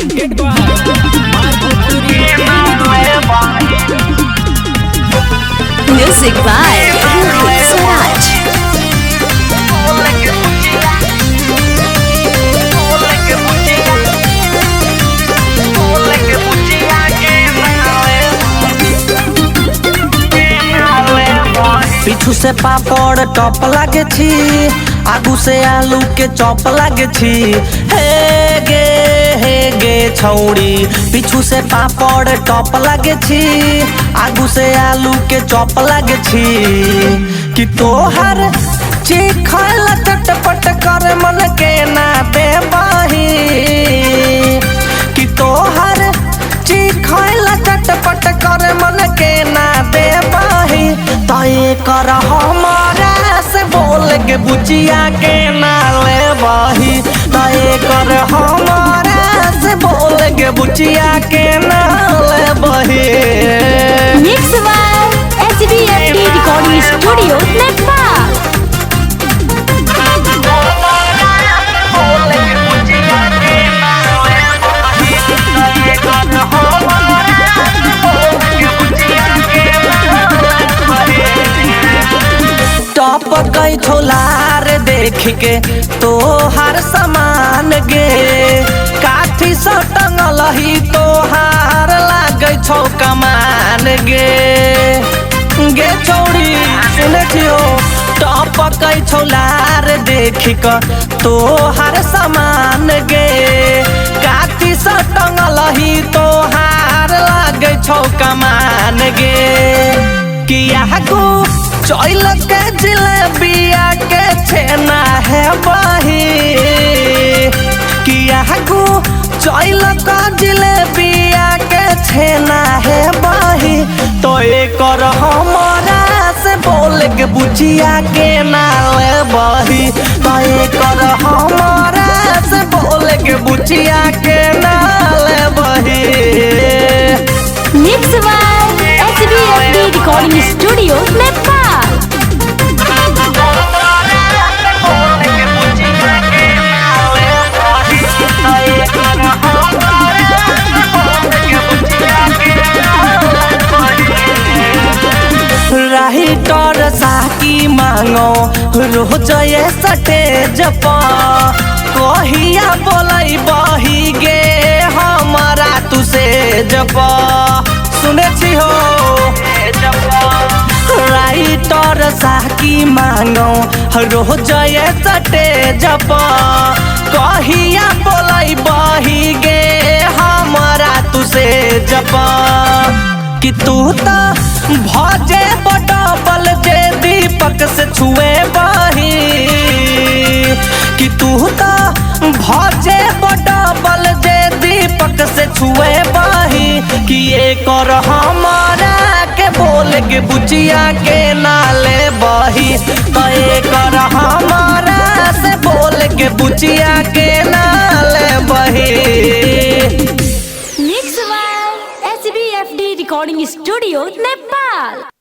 Music by Rohit Swaraj. पीछू से पापड़ top लागे छी, आगू से आलू के चॉप लागे छी। हे गे छौड़ी, पीछू से पापड़ टॉप लागे छी, आगू से आलू के चॉप लागे छी। कि तोहर चिखला चटपट कर मन के ना देबाही, कि तोहर चिखला चटपट कर मन के ना देबाही। तय कर हमारा से बोल के बुचिया के ना लेबाही, तय कर हमारा से बोल के बुचिया के ना लेबाही। Mix by SBFD Recording Studio, Nepal. Top कई छोलार देख के तोहार समान गे, काठी से टंगल ही तोहार लागे छौ कमान गे। गे चौड़ी सुने छियो, टॉप कई छोलार देख के तोहार समान गे, काठी से टंगल ही तोहार लागे छौ कमान गे। किया को चौल के जिलेबिया के छेना है बही, किया को चौल का जिलेबिया के छेना है बही। तो एक और हमारा से बोल के बुचिया के ना ले बही, तो एक और हमारा से बोल के बुचिया के ना ले बही। Mix by SBFD Recording Studio, Nepal. Writer साकी मांगो रोज ये स्टेज पर, कहिया बोलै बही गे हमारा तुसे जब सुने छी हो। राइटर साकी मांगो रोज ये स्टेज पर, कहिया बोलै बही गे हमारा तुसे जब। कि तू तो भजे बडबल जे दीपक से छुए बही, कि तू तो भजे बडबल जे दीपक से छुए बही। कि ये कर हमारा के बोल के बुचिया के नाले बही, तो ये कर हमारा से बोल के बुचिया के नाले बही। Mix by SBFD Recording Studio, Nepal.